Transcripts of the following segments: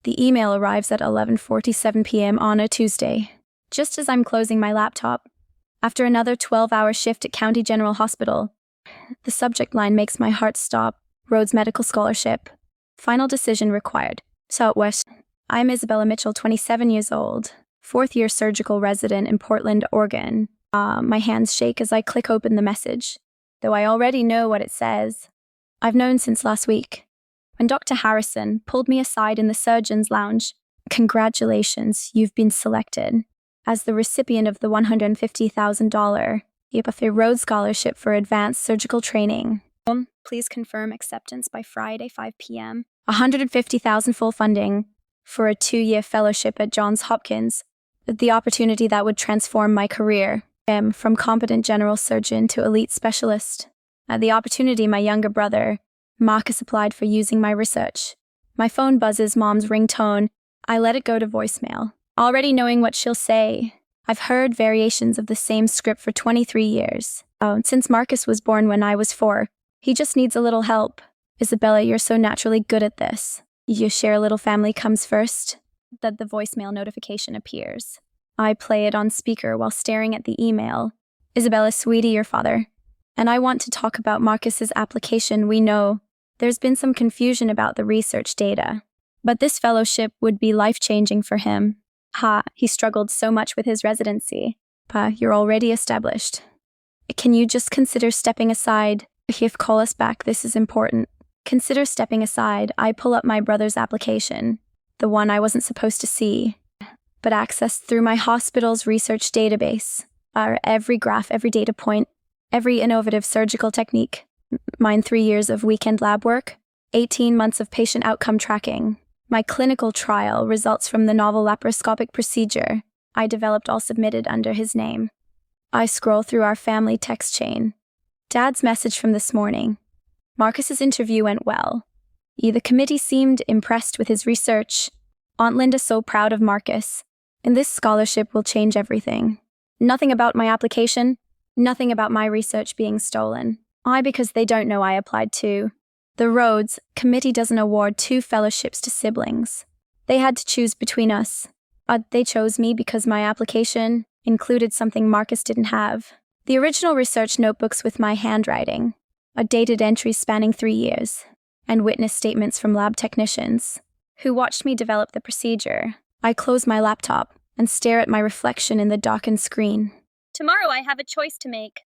The email arrives at 11:47 p.m. on a Tuesday, just as I'm closing my laptop. After another 12-hour shift at County General Hospital, the subject line makes my heart stop. Rhodes Medical Scholarship. Final decision required. Southwest. I'm Isabella Mitchell, 27 years old, fourth-year surgical resident in Portland, Oregon. My hands shake as I click open the message, though I already know what it says. I've known since last week, when Dr. Harrison pulled me aside in the surgeon's lounge. Congratulations, you've been selected as the recipient of the $150,000 Rhodes Scholarship for Advanced Surgical Training. Please confirm acceptance by Friday, 5 p.m. $150,000 full funding for a 2-year fellowship at Johns Hopkins, the opportunity that would transform my career from competent general surgeon to elite specialist. The opportunity my younger brother, Marcus, applied for using my research. My phone buzzes Mom's ringtone. I let it go to voicemail, already knowing what she'll say. I've heard variations of the same script for 23 years. Since Marcus was born when I was 4. He just needs a little help. Isabella, you're so naturally good at this. You share a little family comes first. That the voicemail notification appears. I play it on speaker while staring at the email. Isabella, sweetie, your father. And I want to talk about Marcus's application. We know there's been some confusion about the research data, but this fellowship would be life-changing for him. He struggled so much with his residency. You're already established. Can you just consider stepping aside? If call us back, this is important. Consider stepping aside. I pull up my brother's application, the one I wasn't supposed to see, but accessed through my hospital's research database. Every graph, every data point, every innovative surgical technique. Mine 3 years of weekend lab work, 18 months of patient outcome tracking. My clinical trial results from the novel laparoscopic procedure I developed, all submitted under his name. I scroll through our family text chain. Dad's message from this morning. Marcus's interview went well. The committee seemed impressed with his research. Aunt Linda so proud of Marcus. And this scholarship will change everything. Nothing about my application. Nothing about my research being stolen. Because they don't know I applied too. The Rhodes committee doesn't award 2 fellowships to siblings. They had to choose between us. They chose me because my application included something Marcus didn't have. The original research notebooks with my handwriting, dated entries spanning 3 years, and witness statements from lab technicians who watched me develop the procedure. I close my laptop and stare at my reflection in the darkened screen. Tomorrow I have a choice to make.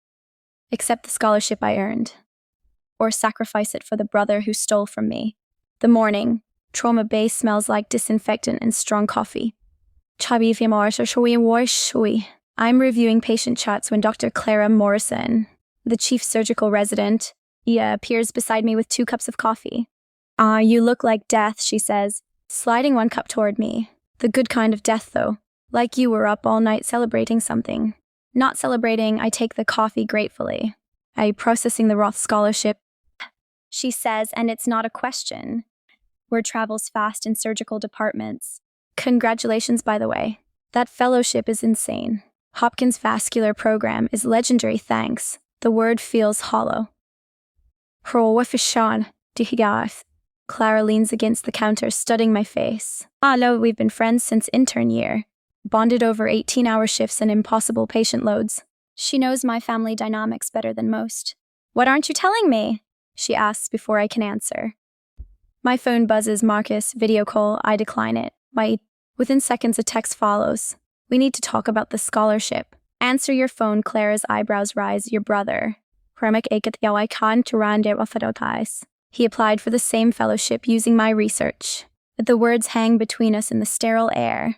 Accept the scholarship I earned, or sacrifice it for the brother who stole from me. The morning, Trauma Bay smells like disinfectant and strong coffee. I'm reviewing patient charts when Dr. Clara Morrison, the chief surgical resident, appears beside me with 2 cups of coffee. You look like death, she says, sliding 1 cup toward me. The good kind of death, though. Like you were up all night celebrating something. Not celebrating, I take the coffee gratefully. Processing the Roth Scholarship, she says, and it's not a question. Word travels fast in surgical departments. Congratulations, by the way. That fellowship is insane. Hopkins' vascular program is legendary, thanks. The word feels hollow. Clara leans against the counter, studying my face. No, we've been friends since intern year. Bonded over 18-hour shifts and impossible patient loads. She knows my family dynamics better than most. What aren't you telling me? She asks before I can answer. My phone buzzes. Marcus, video call. I decline it. Within seconds a text follows. We need to talk about the scholarship. Answer your phone. Clara's eyebrows rise. Your brother. He applied for the same fellowship using my research. The words hang between us in the sterile air.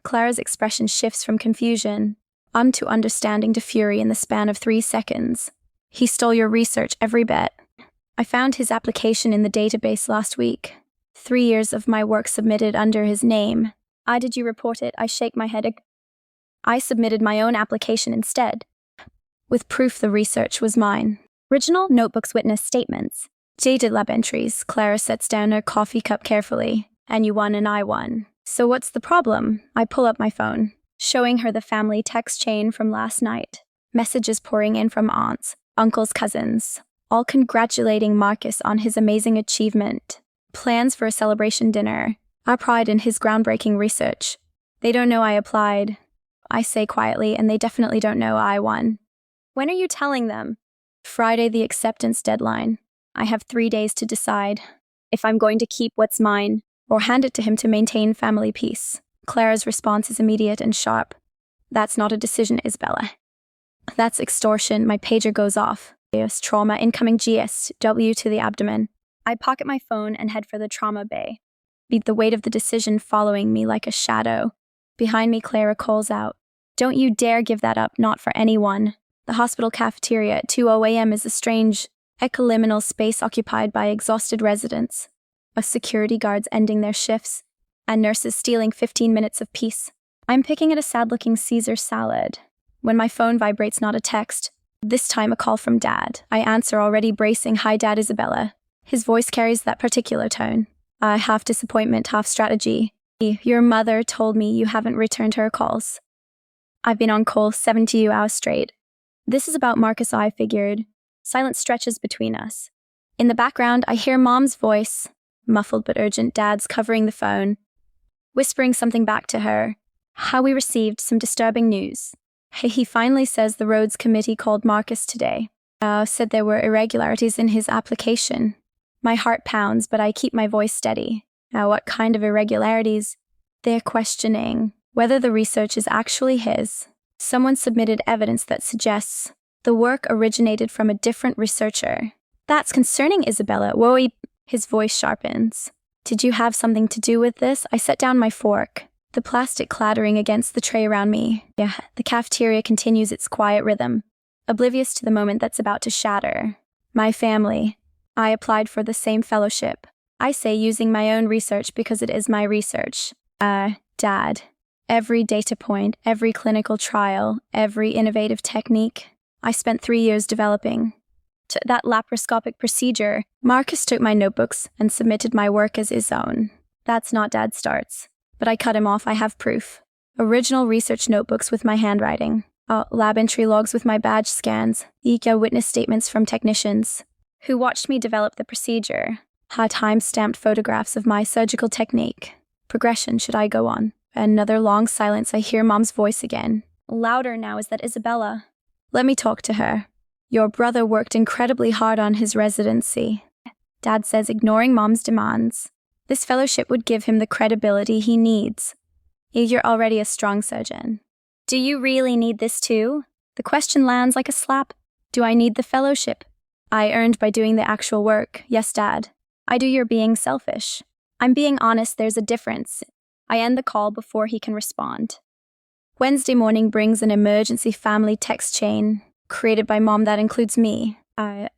Clara's expression shifts from confusion to understanding to fury in the span of 3 seconds. He stole your research, every bit. I found his application in the database last week. 3 years of my work submitted under his name. Did you report it? I shake my head. I submitted my own application instead, with proof the research was mine. Original notebooks witness statements. Dated lab entries. Clara sets down her coffee cup carefully. And you won and I won. So what's the problem? I pull up my phone, showing her the family text chain from last night. Messages pouring in from aunts, uncles, cousins, all congratulating Marcus on his amazing achievement. Plans for a celebration dinner. I pride in his groundbreaking research. They don't know I applied, I say quietly, and they definitely don't know I won. When are you telling them? Friday, the acceptance deadline. I have 3 days to decide if I'm going to keep what's mine or hand it to him to maintain family peace. Clara's response is immediate and sharp. That's not a decision, Isabella. That's extortion. My pager goes off. Trauma, incoming GSW to the abdomen. I pocket my phone and head for the trauma bay. Beat the weight of the decision following me like a shadow. Behind me, Clara calls out, "Don't you dare give that up, not for anyone." The hospital cafeteria at 2:00 a.m. is a strange, ecoliminal space occupied by exhausted residents, security guards ending their shifts, and nurses stealing 15 minutes of peace. I'm picking at a sad-looking Caesar salad when my phone vibrates, not a text. This time a call from Dad. I answer, already bracing. "Hi, Dad, Isabella." His voice carries that particular tone. Half disappointment, half strategy. "Your mother told me you haven't returned her calls. I've been on call 72 hours straight." This is about Marcus, I figured. Silence stretches between us. In the background, I hear Mom's voice, muffled but urgent. Dad's covering the phone, whispering something back to her. How we received some disturbing news. He finally says the roads committee called Marcus today. Said there were irregularities in his application. My heart pounds, but I keep my voice steady. What kind of irregularities? They're questioning whether the research is actually his. Someone submitted evidence that suggests the work originated from a different researcher. That's concerning, Isabella. Whoa, his voice sharpens. Did you have something to do with this? I set down my fork, the plastic clattering against the tray around me. The cafeteria continues its quiet rhythm, oblivious to the moment that's about to shatter. My family. I applied for the same fellowship. I say using my own research because it is my research. Dad. Every data point, every clinical trial, every innovative technique, I spent 3 years developing. That laparoscopic procedure, Marcus took my notebooks and submitted my work as his own. That's not Dad starts. But I cut him off. I have proof. Original research notebooks with my handwriting. Lab entry logs with my badge scans. Witness statements from technicians who watched me develop the procedure. Time-stamped photographs of my surgical technique. Progression, should I go on? Another long silence. I hear Mom's voice again. Louder now. Is that Isabella? Let me talk to her. Your brother worked incredibly hard on his residency. Dad says, ignoring Mom's demands. This fellowship would give him the credibility he needs. You're already a strong surgeon. Do you really need this too? The question lands like a slap. Do I need the fellowship I earned by doing the actual work? Yes, Dad. I do. You're being selfish. I'm being honest. There's a difference. I end the call before he can respond. Wednesday morning brings an emergency family text chain created by Mom that includes me,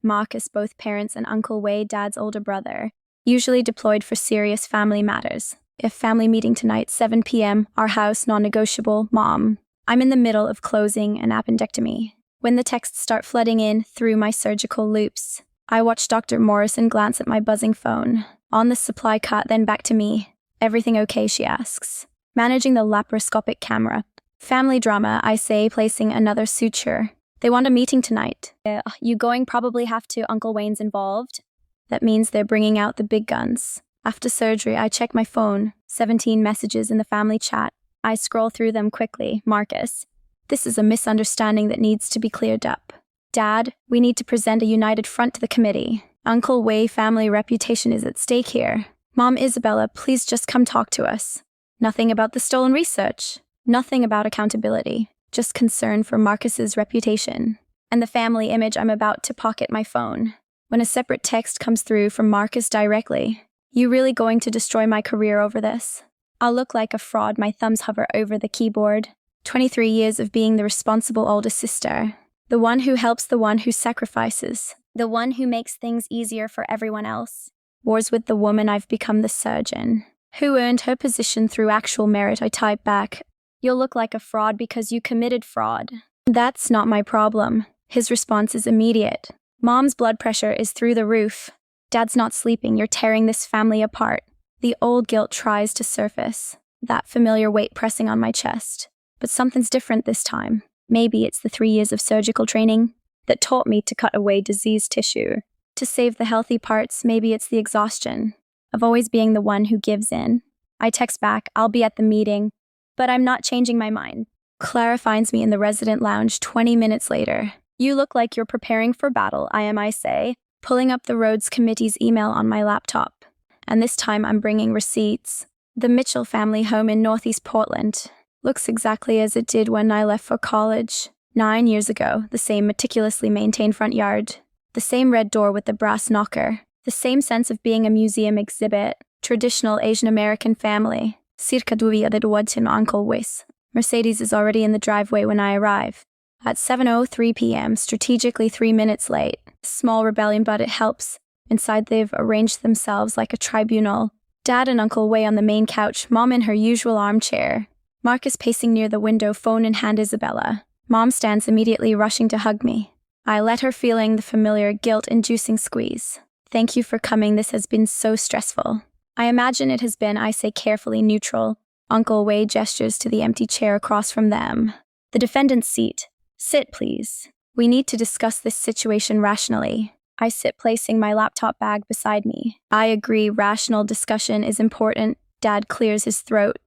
Marcus, both parents, and Uncle Wade, Dad's older brother, usually deployed for serious family matters. If family meeting tonight, 7 p.m., our house, non-negotiable, Mom. I'm in the middle of closing an appendectomy. When the texts start flooding in through my surgical loops, I watch Dr. Morrison glance at my buzzing phone. On the supply cart, then back to me. Everything okay, she asks. Managing the laparoscopic camera. Family drama, I say, placing another suture. They want a meeting tonight. You going? Probably have to. Uncle Wayne's involved. That means they're bringing out the big guns. After surgery, I check my phone. 17 messages in the family chat. I scroll through them quickly. Marcus. This is a misunderstanding that needs to be cleared up. Dad, we need to present a united front to the committee. Uncle Way family reputation is at stake here. Mom, Isabella, please just come talk to us. Nothing about the stolen research. Nothing about accountability. Just concern for Marcus's reputation. And the family image. I'm about to pocket my phone when a separate text comes through from Marcus directly. You really going to destroy my career over this? I'll look like a fraud. My thumbs hover over the keyboard. 23 years of being the responsible older sister. The one who helps, the one who sacrifices. The one who makes things easier for everyone else. Wars with the woman. I've become the surgeon who earned her position through actual merit. I type back, you'll look like a fraud because you committed fraud. That's not my problem. His response is immediate. Mom's blood pressure is through the roof. Dad's not sleeping. You're tearing this family apart. The old guilt tries to surface. That familiar weight pressing on my chest. But something's different this time. Maybe it's the 3 years of surgical training that taught me to cut away diseased tissue, to save the healthy parts. Maybe it's the exhaustion of always being the one who gives in. I text back, I'll be at the meeting, but I'm not changing my mind. Clara finds me in the resident lounge 20 minutes later. You look like you're preparing for battle, I say, pulling up the Roads Committee's email on my laptop. And this time I'm bringing receipts. The Mitchell family home in Northeast Portland looks exactly as it did when I left for college. 9 years ago, the same meticulously maintained front yard, the same red door with the brass knocker, the same sense of being a museum exhibit, traditional Asian American family. Circa due de Uncle Wes. Mercedes is already in the driveway when I arrive. At 7:03 p.m., strategically 3 minutes late. Small rebellion, but it helps. Inside they've arranged themselves like a tribunal. Dad and Uncle Way on the main couch, Mom in her usual armchair. Marcus pacing near the window, phone in hand. Isabella. Mom stands immediately, rushing to hug me. I let her, feeling the familiar guilt-inducing squeeze. Thank you for coming, this has been so stressful. I imagine it has been, I say carefully, neutral. Uncle Way gestures to the empty chair across from them. The defendant's seat. Sit, please. We need to discuss this situation rationally. I sit, placing my laptop bag beside me. I agree, rational discussion is important. Dad clears his throat.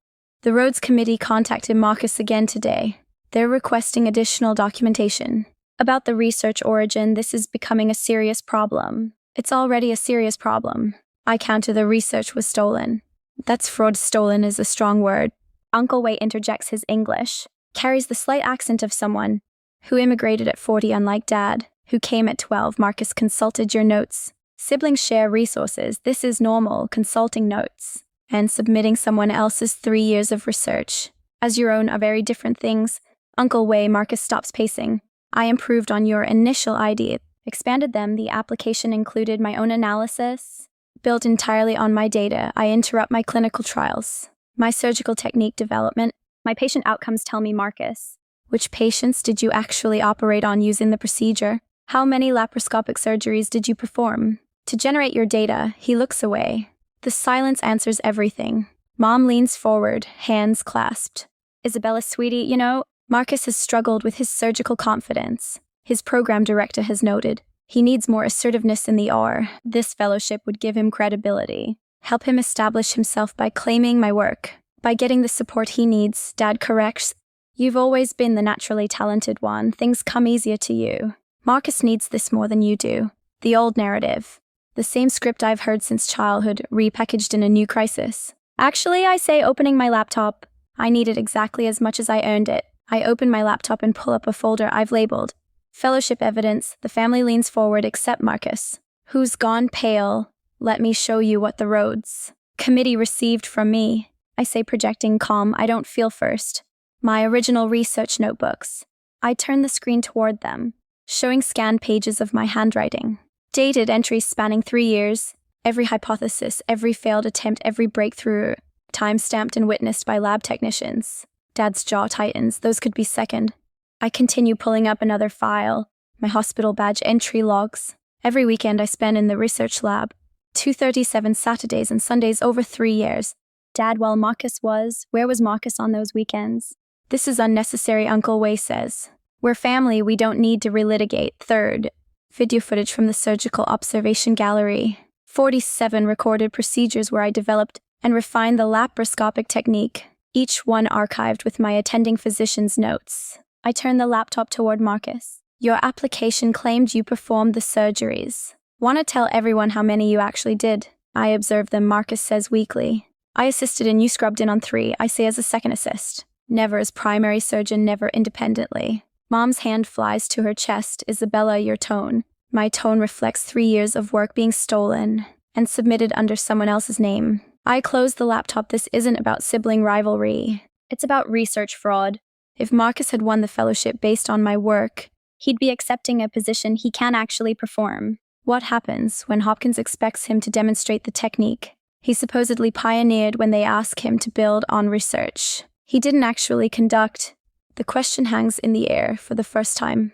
The Roads Committee contacted Marcus again today. They're requesting additional documentation. About the research origin, this is becoming a serious problem. It's already a serious problem. I counter, the research was stolen. That's fraud. Stolen is a strong word. Uncle Way interjects his English, carries the slight accent of someone who immigrated at 40, unlike Dad, who came at 12. Marcus consulted your notes. Siblings share resources. This is normal, consulting notes. And submitting someone else's 3 years of research as your own are very different things. Uncle Way. Marcus stops pacing. I improved on your initial idea, expanded them. The application included my own analysis, built entirely on my data. I interrupt my clinical trials, my surgical technique development, my patient outcomes. Tell me, Marcus, which patients did you actually operate on using the procedure? How many laparoscopic surgeries did you perform? To generate your data, he looks away. The silence answers everything. Mom leans forward, hands clasped. Isabella, sweetie, you know, Marcus has struggled with his surgical confidence. His program director has noted he needs more assertiveness in the OR. This fellowship would give him credibility, help him establish himself by claiming my work, by getting the support he needs. Dad corrects. You've always been the naturally talented one. Things come easier to you. Marcus needs this more than you do. The old narrative. The same script I've heard since childhood, repackaged in a new crisis. Actually, I say, opening my laptop. I need it exactly as much as I earned it. I open my laptop and pull up a folder I've labeled Fellowship Evidence. The family leans forward, except Marcus, who's gone pale. Let me show you what the Roads Committee received from me. I say, projecting calm. I don't feel first. My original research notebooks. I turn the screen toward them, showing scanned pages of my handwriting. Dated entries spanning 3 years. Every hypothesis, every failed attempt, every breakthrough, time-stamped and witnessed by lab technicians. Dad's jaw tightens. Those could be second. I continue pulling up another file. My hospital badge entry logs. Every weekend I spent in the research lab. 237 Saturdays and Sundays over 3 years. Dad, while Marcus was, where was Marcus on those weekends? This is unnecessary, Uncle Way says. We're family, we don't need to relitigate. Third, video footage from the surgical observation gallery. 47 recorded procedures where I developed and refined the laparoscopic technique, each one archived with my attending physician's notes. I turn the laptop toward Marcus. Your application claimed you performed the surgeries. Want to tell everyone how many you actually did? I observe them, Marcus says weakly. I assisted and you scrubbed in on 3, I say as a second assist. Never as primary surgeon, never independently. Mom's hand flies to her chest. Isabella, your tone. My tone reflects 3 years of work being stolen and submitted under someone else's name. I close the laptop. This isn't about sibling rivalry. It's about research fraud. If Marcus had won the fellowship based on my work, he'd be accepting a position he can't actually perform. What happens when Hopkins expects him to demonstrate the technique he supposedly pioneered when they ask him to build on research he didn't actually conduct? The question hangs in the air for the first time.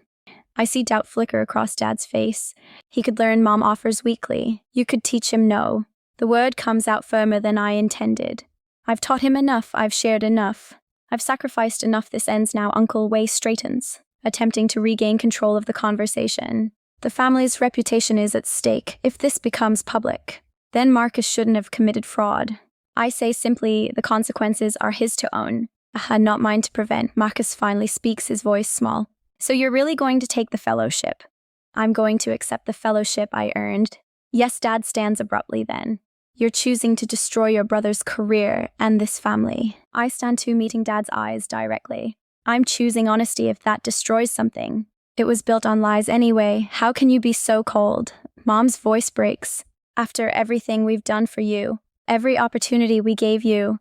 I see doubt flicker across Dad's face. He could learn, Mom offers weakly. You could teach him no. The word comes out firmer than I intended. I've taught him enough. I've shared enough. I've sacrificed enough. This ends now. Uncle Way straightens, attempting to regain control of the conversation. The family's reputation is at stake. If this becomes public, then Marcus shouldn't have committed fraud. I say simply, the consequences are his to own, not mine to prevent. Marcus finally speaks, his voice small. So you're really going to take the fellowship? I'm going to accept the fellowship I earned. Yes, Dad stands abruptly then. You're choosing to destroy your brother's career and this family. I stand too, meeting Dad's eyes directly. I'm choosing honesty if that destroys something. It was built on lies anyway. How can you be so cold? Mom's voice breaks. After everything we've done for you, every opportunity we gave you,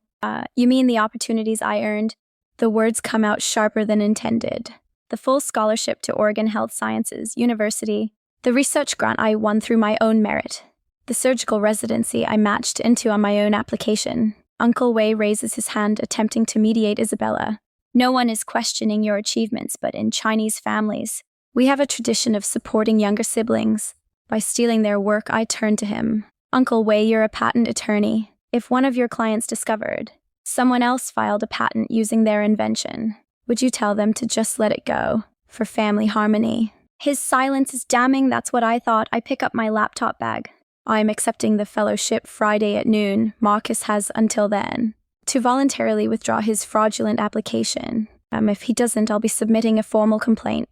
you mean the opportunities I earned? The words come out sharper than intended. The full scholarship to Oregon Health Sciences University, the research grant I won through my own merit, the surgical residency I matched into on my own application. Uncle Wei raises his hand, attempting to mediate Isabella. No one is questioning your achievements, but in Chinese families, we have a tradition of supporting younger siblings. By stealing their work, I turn to him. Uncle Wei, you're a patent attorney. If one of your clients discovered someone else filed a patent using their invention, would you tell them to just let it go, for family harmony? His silence is damning, that's what I thought. I pick up my laptop bag. I am accepting the fellowship Friday at noon. Marcus has until then to voluntarily withdraw his fraudulent application. If he doesn't, I'll be submitting a formal complaint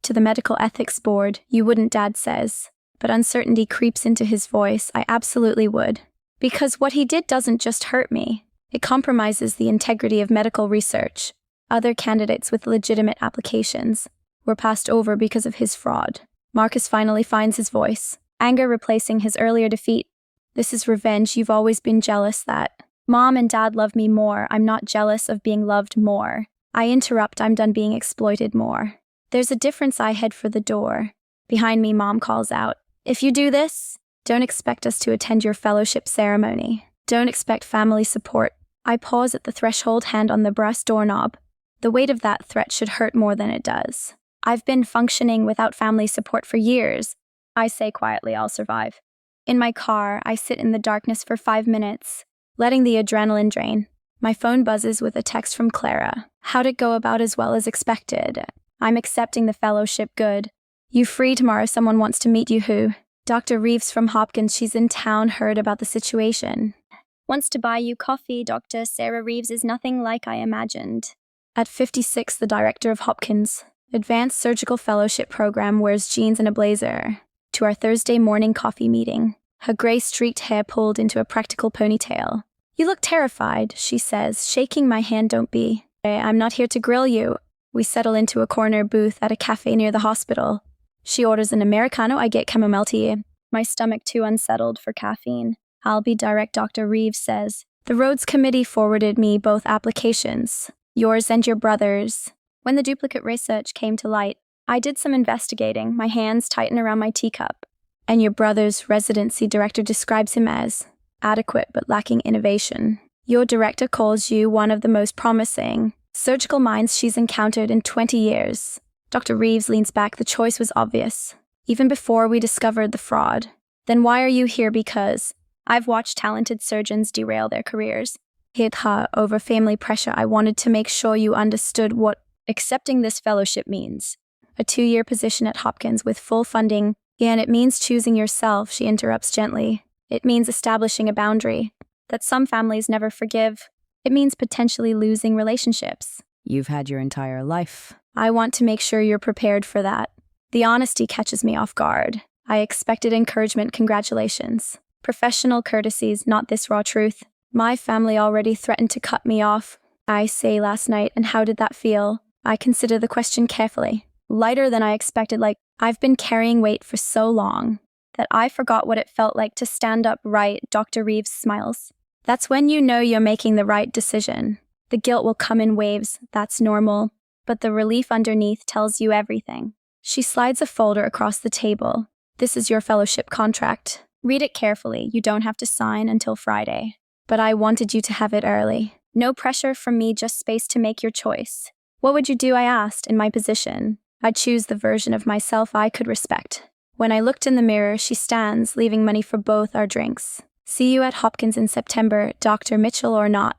to the Medical Ethics Board. You wouldn't, Dad says. But uncertainty creeps into his voice. I absolutely would. Because what he did doesn't just hurt me. It compromises the integrity of medical research. Other candidates with legitimate applications were passed over because of his fraud. Marcus finally finds his voice, anger replacing his earlier defeat. This is revenge. You've always been jealous that Mom and Dad love me more. I'm not jealous of being loved more. I interrupt. I'm done being exploited more. There's a difference. I head for the door. Behind me, Mom calls out, if you do this, don't expect us to attend your fellowship ceremony. Don't expect family support. I pause at the threshold, hand on the brass doorknob. The weight of that threat should hurt more than it does. I've been functioning without family support for years. I say quietly, I'll survive. In my car, I sit in the darkness for 5 minutes, letting the adrenaline drain. My phone buzzes with a text from Clara. How'd it go? About as well as expected. I'm accepting the fellowship. Good. You free tomorrow? Someone wants to meet you. Who? Dr. Reeves from Hopkins. She's in town, heard about the situation. Wants to buy you coffee. Dr. Sarah Reeves is nothing like I imagined. At 56, the director of Hopkins' Advanced Surgical Fellowship Program wears jeans and a blazer to our Thursday morning coffee meeting, her gray streaked hair pulled into a practical ponytail. You look terrified, she says, shaking my hand. Don't be. I'm not here to grill you. We settle into a corner booth at a cafe near the hospital. She orders an Americano. I get chamomile tea. My stomach too unsettled for caffeine. I'll be direct, Dr. Reeves says. The Rhodes Committee forwarded me both applications, yours and your brother's. When the duplicate research came to light, I did some investigating. My hands tighten around my teacup. And your brother's residency director describes him as adequate but lacking innovation. Your director calls you one of the most promising surgical minds she's encountered in 20 years. Dr. Reeves leans back. The choice was obvious, even before we discovered the fraud. Then why are you here? Because I've watched talented surgeons derail their careers. Hit her over family pressure. I wanted to make sure you understood what accepting this fellowship means. A 2-year position at Hopkins with full funding. Yeah, and it means choosing yourself, she interrupts gently. It means establishing a boundary that some families never forgive. It means potentially losing relationships. You've had your entire life. I want to make sure you're prepared for that. The honesty catches me off guard. I expected encouragement, congratulations. Professional courtesies, not this raw truth. My family already threatened to cut me off. I say last night, and how did that feel? I consider the question carefully. Lighter than I expected, like I've been carrying weight for so long that I forgot what it felt like to stand up right. Dr. Reeves smiles. That's when you know you're making the right decision. The guilt will come in waves, that's normal, but the relief underneath tells you everything. She slides a folder across the table. This is your fellowship contract. Read it carefully. You don't have to sign until Friday. But I wanted you to have it early. No pressure from me, just space to make your choice. What would you do? I asked. In my position, I'd choose the version of myself I could respect. When I looked in the mirror, she stands, leaving money for both our drinks. See you at Hopkins in September, Dr. Mitchell or not.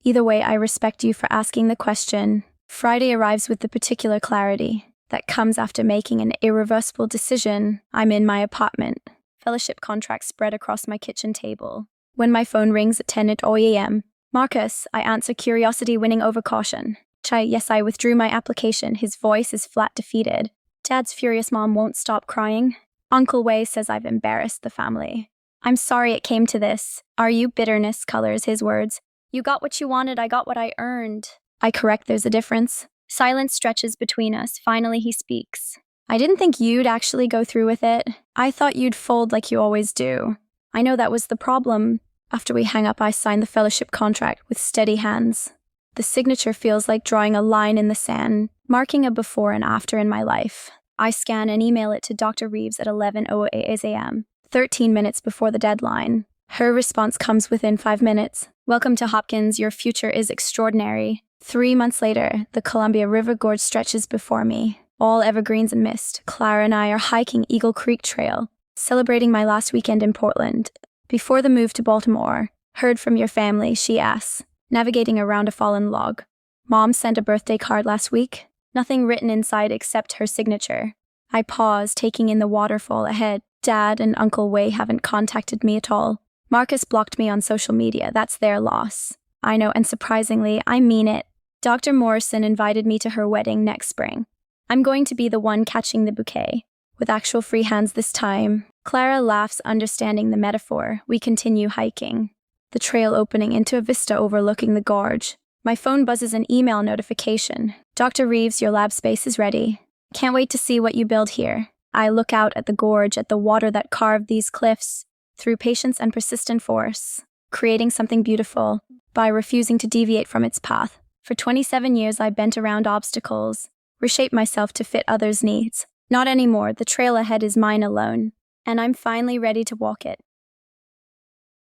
Either way, I respect you for asking the question. Friday arrives with the particular clarity that comes after making an irreversible decision. I'm in my apartment. Fellowship contracts spread across my kitchen table. When my phone rings at 10 a.m. Marcus, I answer, curiosity winning over caution. Chai, yes, I withdrew my application. His voice is flat defeated. Dad's furious mom won't stop crying. Uncle Wei says I've embarrassed the family. I'm sorry it came to this. Are you? Bitterness colors his words. You got what you wanted, I got what I earned. I correct, there's a difference. Silence stretches between us. Finally, he speaks. I didn't think you'd actually go through with it. I thought you'd fold like you always do. I know that was the problem. After we hang up, I sign the fellowship contract with steady hands. The signature feels like drawing a line in the sand, marking a before and after in my life. I scan and email it to Dr. Reeves at 11:08 a.m., 13 minutes before the deadline. Her response comes within 5 minutes. Welcome to Hopkins, your future is extraordinary. 3 months later, the Columbia River Gorge stretches before me. All evergreens and mist. Clara and I are hiking Eagle Creek Trail, celebrating my last weekend in Portland. Before the move to Baltimore, heard from your family, she asks, navigating around a fallen log. Mom sent a birthday card last week. Nothing written inside except her signature. I pause, taking in the waterfall ahead. Dad and Uncle Wei haven't contacted me at all. Marcus blocked me on social media. That's their loss. I know, and surprisingly, I mean it. Dr. Morrison invited me to her wedding next spring. I'm going to be the one catching the bouquet. With actual free hands this time. Clara laughs, understanding the metaphor. We continue hiking. The trail opening into a vista overlooking the gorge. My phone buzzes an email notification. Dr. Reeves, your lab space is ready. Can't wait to see what you build here. I look out at the gorge, at the water that carved these cliffs, through patience and persistent force, creating something beautiful by refusing to deviate from its path. For 27 years, I bent around obstacles, reshaped myself to fit others' needs. Not anymore, the trail ahead is mine alone, and I'm finally ready to walk it.